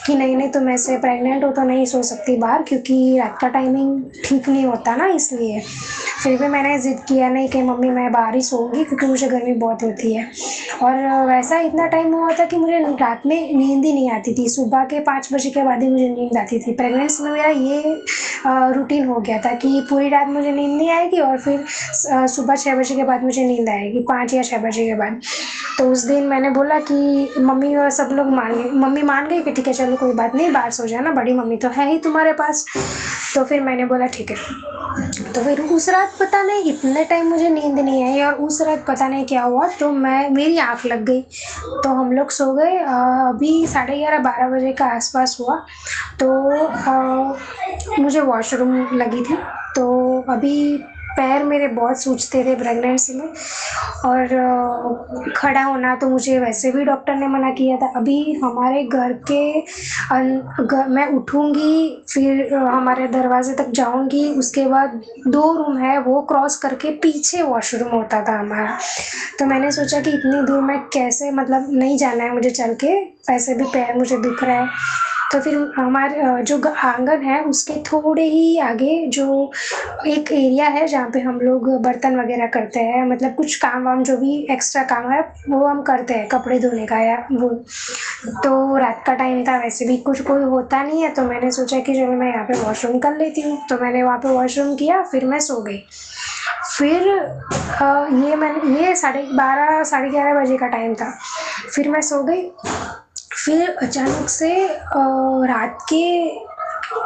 कि नहीं नहीं, तुम ऐसे प्रेग्नेंट हो तो नहीं सो सकती बाहर, क्योंकि रात का टाइमिंग ठीक नहीं होता ना, इसलिए। फिर भी मैंने ज़िद किया, नहीं कि मम्मी मैं बाहर ही सोऊंगी, क्योंकि मुझे गर्मी बहुत होती है। और वैसा इतना टाइम हुआ था कि मुझे रात में नींद ही नहीं आती थी। सुबह के 5 बजे के बाद ही मुझे नींद आती थी। प्रेगनेंसी में मेरा ये रूटीन हो गया था कि पूरी रात मुझे नींद नहीं आएगी और फिर सुबह 6 बजे के बाद मुझे नींद आएगी, 5 या 6 बजे के बाद। तो उस दिन मैंने बोला कि मम्मी और सब लोग मान गए, मम्मी मान गई कि ठीक है चलो कोई बात नहीं, बाहर सो जाना, बड़ी मम्मी तो है ही तुम्हारे पास। तो फिर मैंने बोला ठीक है। तो फिर उस रात पता नहीं इतने टाइम मुझे नींद नहीं आई, और उस रात पता नहीं क्या हुआ, तो मेरी आँख लग गई। तो हम लोग सो गए। अभी 11:30-12 बजे का आसपास हुआ। तो मुझे वॉशरूम लगी थी। तो अभी पैर मेरे बहुत सूजते थे प्रेगनेंसी में, और खड़ा होना तो मुझे वैसे भी डॉक्टर ने मना किया था। अभी हमारे घर के मैं उठूंगी, फिर हमारे दरवाजे तक जाऊंगी, उसके बाद 2 रूम है, वो क्रॉस करके पीछे वॉशरूम होता था हमारा। तो मैंने सोचा कि इतनी दूर मैं कैसे, मतलब नहीं जाना है मुझे चल के, वैसे भी पैर मुझे दुख रहा है। तो फिर हमारे जो आंगन है उसके थोड़े ही आगे जो एक एरिया है जहाँ पे हम लोग बर्तन वगैरह करते हैं, मतलब कुछ काम वाम जो भी एक्स्ट्रा काम है वो हम करते हैं, कपड़े धोने का या वो। तो रात का टाइम था, वैसे भी कुछ कोई होता नहीं है, तो मैंने सोचा कि चलो मैं यहाँ पे वॉशरूम कर लेती हूँ। तो मैंने वहाँ पे वॉशरूम किया, फिर मैं सो गई। फिर ये 12:30 11:30 बजे का टाइम था। फिर मैं सो गई। फिर अचानक से रात के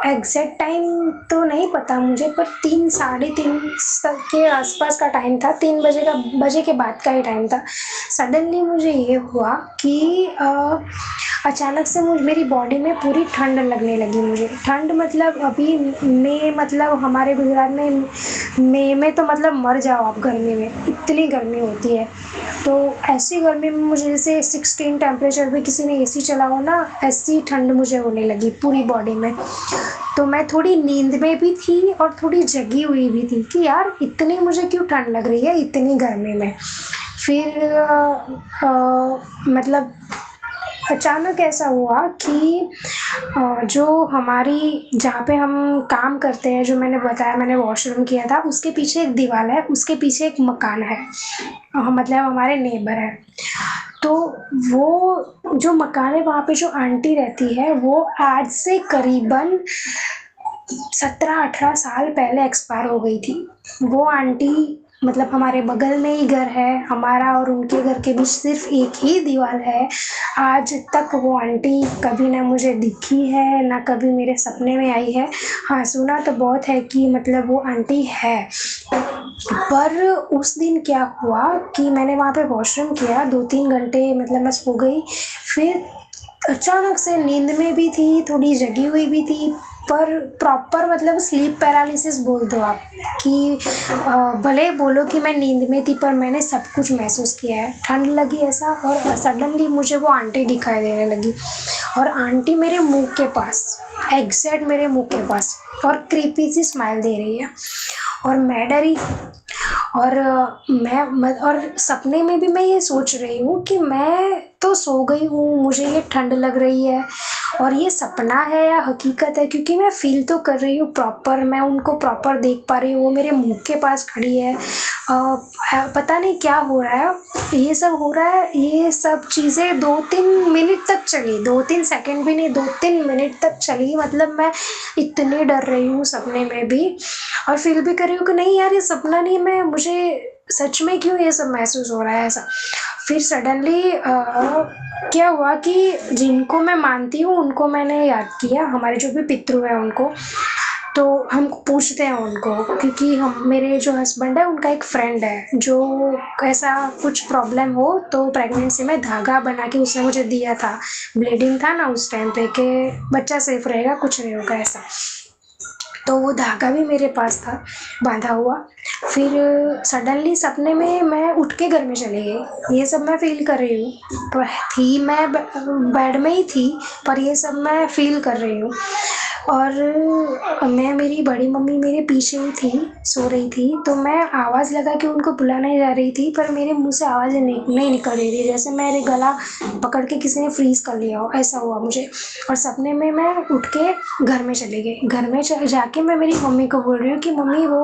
एग्जैक्ट टाइम तो नहीं पता मुझे, पर 3 3:30 के आसपास का टाइम था, 3 बजे के बाद का ही टाइम था। सडनली मुझे ये हुआ कि अचानक से मेरी बॉडी में पूरी ठंड लगने लगी। मुझे ठंड मतलब अभी मई, मतलब हमारे गुजरात में मई में तो मतलब मर जाओ आप, गर्मी में इतनी गर्मी होती है। तो ऐसी गर्मी में मुझे जैसे 16 टेम्परेचर पे किसी ने एसी चला हो ना, ऐसी ठंड मुझे होने लगी पूरी बॉडी में। तो मैं थोड़ी नींद में भी थी और थोड़ी जगी हुई भी थी कि यार इतनी मुझे क्यों ठंड लग रही है इतनी गर्मी में। फिर मतलब अचानक ऐसा हुआ कि जो हमारी, जहाँ पे हम काम करते हैं, जो मैंने बताया मैंने वॉशरूम किया था, उसके पीछे एक दीवार है, उसके पीछे एक मकान है, मतलब हमारे नेबर है। तो वो जो मकान है वहाँ पे जो आंटी रहती है, वो आज से करीबन 17-18 साल पहले एक्सपायर हो गई थी। वो आंटी, मतलब हमारे बगल में ही घर है, हमारा और उनके घर के बीच सिर्फ एक ही दीवार है। आज तक वो आंटी कभी ना मुझे दिखी है, ना कभी मेरे सपने में आई है। हाँ, सुना तो बहुत है कि मतलब वो आंटी है। पर उस दिन क्या हुआ कि मैंने वहाँ पे वॉशरूम किया 2-3 घंटे, मतलब मैं सो गई। फिर अचानक से नींद में भी थी, थोड़ी जगी हुई भी थी, प्रॉपर मतलब स्लीप पैरालिसिस बोल दो आप कि भले बोलो कि मैं नींद में थी पर मैंने सब कुछ महसूस किया है। ठंड लगी ऐसा, और सडनली मुझे वो आंटी दिखाई देने लगी, और आंटी मेरे मुंह के पास, एग्जैक्ट मेरे मुंह के पास, और क्रीपी सी स्माइल दे रही है, और मैं डरी। और और सपने में भी मैं ये सोच रही हूँ कि मैं तो सो गई हूँ, मुझे ये ठंड लग रही है, और ये सपना है या हकीकत है, क्योंकि मैं फील तो कर रही हूँ प्रॉपर, मैं उनको प्रॉपर देख पा रही हूँ, वो मेरे मुंह के पास खड़ी है। पता नहीं क्या हो रहा है, ये सब हो रहा है, ये सब चीज़ें 2-3 मिनट तक चली, 2-3 सेकंड भी नहीं, 2-3 मिनट तक चली। मतलब मैं इतनी डर रही हूँ सपने में भी, और फील भी कर रही हूँ कि नहीं यार ये सपना नहीं, मैं मुझे सच में क्यों ये सब महसूस हो रहा है ऐसा। फिर सडनली क्या हुआ कि जिनको मैं मानती हूँ उनको मैंने याद किया, हमारे जो भी पितृ हैं उनको, तो हम पूछते हैं उनको, क्योंकि हम मेरे जो हस्बैंड है उनका एक फ्रेंड है जो ऐसा कुछ प्रॉब्लम हो तो प्रेगनेंसी में धागा बना के उसने मुझे दिया था, ब्लीडिंग था ना उस टाइम पे, कि बच्चा सेफ रहेगा, कुछ नहीं होगा ऐसा। तो वो धागा भी मेरे पास था बांधा हुआ। फिर सडनली सपने में मैं उठ के घर में चली गई, ये सब मैं फील कर रही हूँ, तो थी मैं बेड में ही थी, पर ये सब मैं फील कर रही हूँ। और मैं, मेरी बड़ी मम्मी मेरे पीछे ही थी, सो रही थी, तो मैं आवाज़ लगा के उनको बुलाने जा रही थी, पर मेरे मुंह से आवाज़ नहीं निकल रही थी, जैसे मेरे गला पकड़ के किसी ने फ्रीज कर लिया हो, ऐसा हुआ मुझे। और सपने में मैं उठ के घर में चली गई, घर में जाके मैं मेरी मम्मी को बोल रही हूँ कि मम्मी वो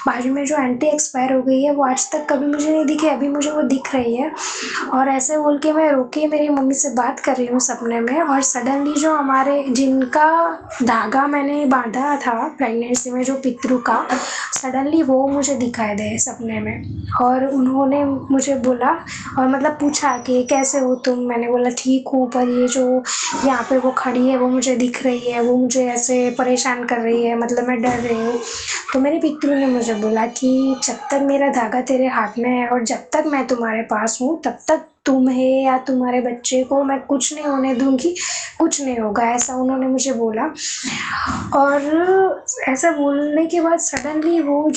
बाजू में जो आंटी एक्सपायर हो गई है वो आज तक कभी मुझे नहीं दिखी, अभी मुझे वो दिख रही है। और ऐसे बोल के मैं रोके मेरी मम्मी से बात कर रही हूँ सपने में, और सडनली जो हमारे जिनका धागा मैंने बांधा था प्रेगनेंसी में, जो पितृ का, सडनली वो मुझे दिखाई दे सपने में, और उन्होंने मुझे बोला, और मतलब पूछा कि कैसे हो तुम, मैंने बोला ठीक हूँ, पर ये जो यहाँ पे वो खड़ी है वो मुझे दिख रही है, वो मुझे ऐसे परेशान कर रही है, मतलब मैं डर रही हूँ। तो मेरे पितृ ने मुझे बोला कि जब तक मेरा धागा तेरे हाथ में है और जब तक मैं तुम्हारे पास हूँ तब तक तुम्हें या तुम्हारे बच्चे को मैं कुछ नहीं होने दूंगी, कुछ नहीं होगा, ऐसा उन्होंने मुझे बोला। और ऐसा बोलने के बाद सडनली वो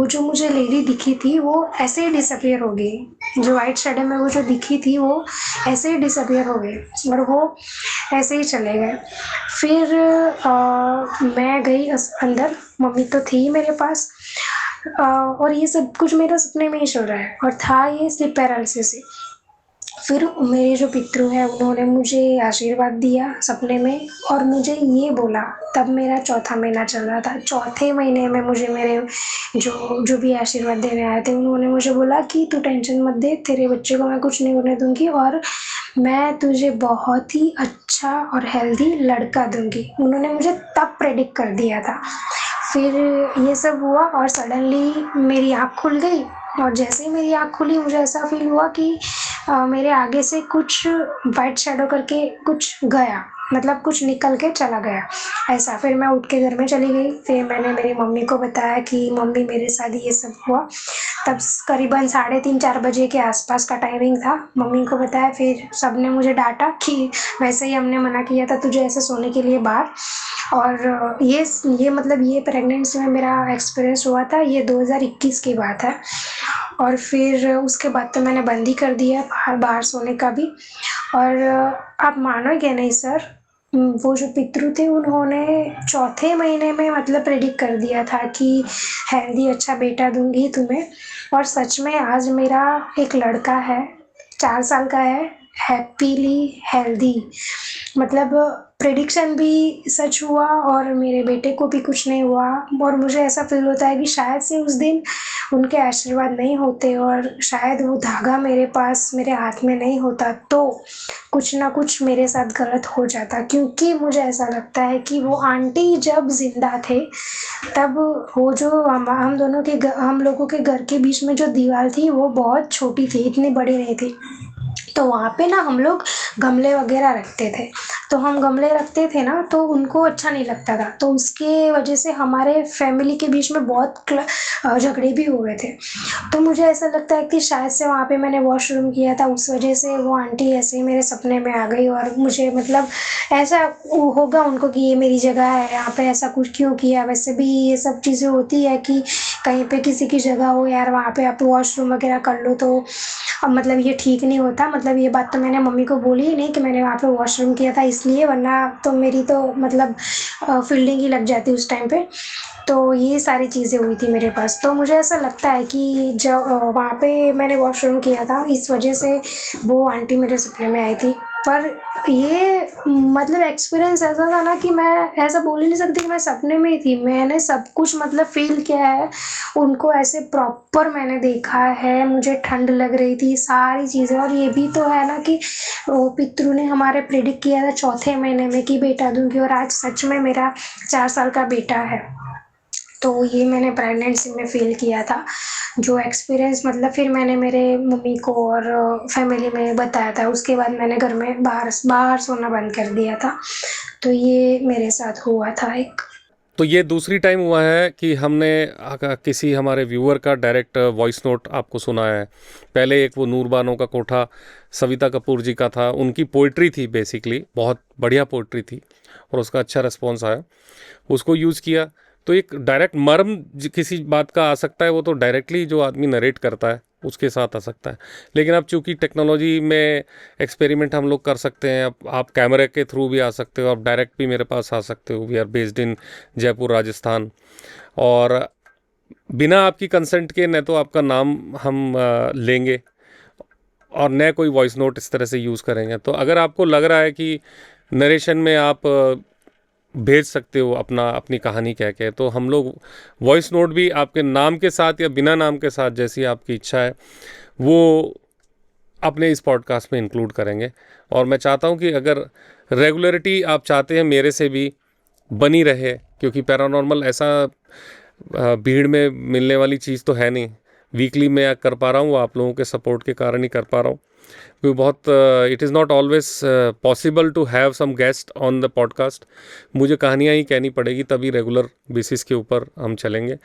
जो मुझे लेडी दिखी थी वो ऐसे ही डिसअपियर हो गई, जो वाइट शैडो में वो जो दिखी थी वो ऐसे ही डिसअपियर हो गई, और वो ऐसे ही चले गए। फिर मैं गई अंदर, मम्मी तो थी मेरे पास, और ये सब कुछ मेरा सपने में ही चल रहा है, और था ये स्लीप पैरालिसिस ही। फिर मेरे जो पितृ हैं उन्होंने मुझे आशीर्वाद दिया सपने में, और मुझे ये बोला, तब मेरा चौथा महीना चल रहा था, चौथे महीने में मुझे मेरे जो जो भी आशीर्वाद देने आए थे उन्होंने मुझे बोला कि तू टेंशन मत दे, तेरे बच्चे को मैं कुछ नहीं होने दूंगी, और मैं तुझे बहुत ही अच्छा और हेल्दी लड़का दूंगी। उन्होंने मुझे तब प्रेडिक्ट कर दिया था। फिर ये सब हुआ और सडनली मेरी आँख खुल गई, और जैसे ही मेरी आँख खुली मुझे ऐसा फील हुआ कि मेरे आगे से कुछ वाइट शैडो करके कुछ गया, मतलब कुछ निकल के चला गया ऐसा। फिर मैं उठ के घर में चली गई, फिर मैंने मेरी मम्मी को बताया कि मम्मी मेरे साथ ये सब हुआ। तब करीबन 3:30-4 बजे के आसपास का टाइमिंग था, मम्मी को बताया, फिर सबने मुझे डांटा कि वैसे ही हमने मना किया था तुझे ऐसे सोने के लिए बाहर। और ये मतलब ये प्रेगनेंसी में मेरा एक्सपीरियंस हुआ था, ये 2021 की बात है। और फिर उसके बाद तो मैंने बंद ही कर दिया बाहर बाहर सोने का भी। और आप मानोगे नहीं सर, वो जो पितृ थे उन्होंने चौथे महीने में मतलब प्रेडिक्ट कर दिया था कि हेल्दी अच्छा बेटा दूंगी तुम्हें। और सच में आज मेरा एक लड़का है, 4 साल का है, हैप्पीली हेल्दी, मतलब प्रेडिक्शन भी सच हुआ और मेरे बेटे को भी कुछ नहीं हुआ। और मुझे ऐसा फील होता है कि शायद से उस दिन उनके आशीर्वाद नहीं होते और शायद वो धागा मेरे पास मेरे हाथ में नहीं होता तो कुछ ना कुछ मेरे साथ गलत हो जाता, क्योंकि मुझे ऐसा लगता है कि वो आंटी जब जिंदा थे तब वो जो हम दोनों के हम लोगों के घर के बीच में जो दीवार थी वो बहुत छोटी थी, इतनी बड़ी नहीं थी। तो वहाँ पे ना हम लोग गमले वगैरह रखते थे, तो हम गमले रखते थे ना तो उनको अच्छा नहीं लगता था, तो उसके वजह से हमारे फैमिली के बीच में बहुत झगड़े भी हुए थे। तो मुझे ऐसा लगता है कि शायद से वहाँ पे मैंने वॉशरूम किया था, उस वजह से वो आंटी ऐसे ही मेरे सपने में आ गई और मुझे मतलब ऐसा होगा उनको कि ये मेरी जगह है, यहाँ पे ऐसा कुछ क्यों किया। वैसे भी ये सब चीज़ें होती है कि कहीं पे किसी की जगह हो यार, वहाँ पे आप वॉशरूम वगैरह कर लो, तो अब मतलब ये ठीक नहीं होता। मतलब ये बात तो मैंने मम्मी को बोली ही नहीं कि मैंने वहाँ पे वॉशरूम किया था इसलिए, वरना तो मेरी तो मतलब फील्डिंग ही लग जाती उस टाइम पे। तो ये सारी चीज़ें हुई थी मेरे पास। तो मुझे ऐसा लगता है कि जब वहाँ पे मैंने वॉशरूम किया था, इस वजह से वो आंटी मेरे सपने में आई थी। पर ये मतलब एक्सपीरियंस ऐसा था ना कि मैं ऐसा बोल ही नहीं सकती कि मैं सपने में ही थी। मैंने सब कुछ मतलब फ़ील किया है, उनको ऐसे प्रॉपर मैंने देखा है, मुझे ठंड लग रही थी, सारी चीज़ें। और ये भी तो है ना कि वो पितरों ने हमारे प्रेडिक्ट किया था चौथे महीने में कि बेटा दूँगी, और आज सच में मेरा 4 साल का बेटा है। तो ये मैंने प्रेगनेंसी में फ़ील किया था, जो एक्सपीरियंस मतलब फिर मैंने मेरे मम्मी को और फैमिली में बताया था। उसके बाद मैंने घर में बाहर बाहर सोना बंद कर दिया था। तो ये मेरे साथ हुआ था एक। तो ये दूसरी टाइम हुआ है कि हमने किसी हमारे व्यूअर का डायरेक्ट वॉइस नोट आपको सुनाया है। पहले एक वो नूरबानो का कोठा सविता कपूर जी का था, उनकी पोइट्री थी, बेसिकली बहुत बढ़िया पोइट्री थी और उसका अच्छा रिस्पॉन्स आया, उसको यूज़ किया। तो एक डायरेक्ट मर्म किसी बात का आ सकता है, वो तो डायरेक्टली जो आदमी नरेट करता है उसके साथ आ सकता है। लेकिन अब चूंकि टेक्नोलॉजी में एक्सपेरिमेंट हम लोग कर सकते हैं, अब आप कैमरे के थ्रू भी आ सकते हो, आप डायरेक्ट भी मेरे पास आ सकते हो। We are based in Jaipur Rajasthan, और बिना आपकी कंसेंट के न तो आपका नाम हम लेंगे और न कोई वॉइस नोट इस तरह से यूज़ करेंगे। तो अगर आपको लग रहा है कि नरेशन में आप भेज सकते हो अपनी कहानी कह के, तो हम लोग वॉइस नोट भी आपके नाम के साथ या बिना नाम के साथ, जैसी आपकी इच्छा है, वो अपने इस पॉडकास्ट में इंक्लूड करेंगे। और मैं चाहता हूँ कि अगर रेगुलरिटी आप चाहते हैं मेरे से भी बनी रहे, क्योंकि पैरानॉर्मल ऐसा भीड़ में मिलने वाली चीज़ तो है नहीं। वीकली मैं कर पा रहा हूँ, वो आप लोगों के सपोर्ट के कारण ही कर पा रहा हूँ, क्योंकि बहुत it is not always possible to have some guest on the podcast. मुझे कहानियाँ ही कहनी पड़ेगी, तभी रेगुलर बेसिस के ऊपर हम चलेंगे।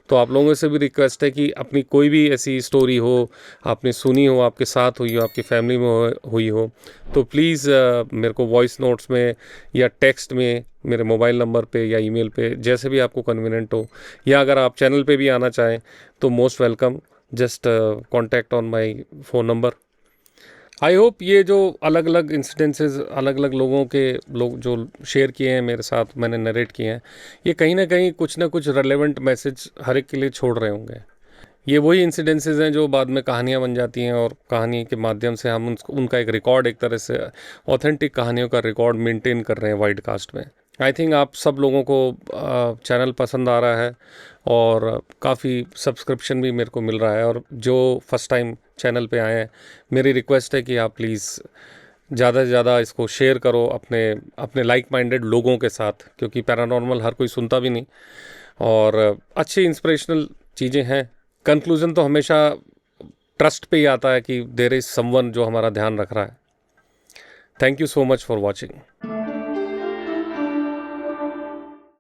तो आप लोगों से भी रिक्वेस्ट है कि अपनी कोई भी ऐसी स्टोरी हो, आपने सुनी हो, आपके साथ हुई हो, आपकी फैमिली में हुई हो, तो प्लीज़ मेरे को वॉइस नोट्स में या टेक्स्ट में मेरे मोबाइल नंबर पे या ईमेल पे, जैसे भी आपको कन्वीनियंट हो, या अगर आप चैनल पे भी आना चाहें तो most welcome. Just contact on my phone number. I hope ये जो अलग अलग इंसिडेंसेस अलग अलग लोग जो शेयर किए हैं मेरे साथ, मैंने नरेट किए हैं, ये कहीं ना कुछ रेलेवेंट मैसेज हर एक के लिए छोड़ रहे होंगे। ये वही इंसिडेंसेस हैं जो बाद में कहानियाँ बन जाती हैं, और कहानी के माध्यम से हम उनका एक रिकॉर्ड, एक तरह से ऑथेंटिक कहानियों का रिकॉर्ड मेंटेन कर रहे हैं वाइडकास्ट में। आई थिंक आप सब लोगों को चैनल पसंद आ रहा है और काफ़ी सब्सक्रिप्शन भी मेरे को मिल रहा है। और जो फर्स्ट टाइम चैनल पे आए हैं, मेरी रिक्वेस्ट है कि आप प्लीज़ ज़्यादा से ज़्यादा इसको शेयर करो अपने अपने लाइक माइंडेड लोगों के साथ, क्योंकि पैरानॉर्मल हर कोई सुनता भी नहीं, और अच्छी इंस्पिरेशनल चीज़ें हैं। कंक्लूज़न तो हमेशा ट्रस्ट पे ही आता है कि देयर इज़ समवन जो हमारा ध्यान रख रहा है। Thank you so much for watching.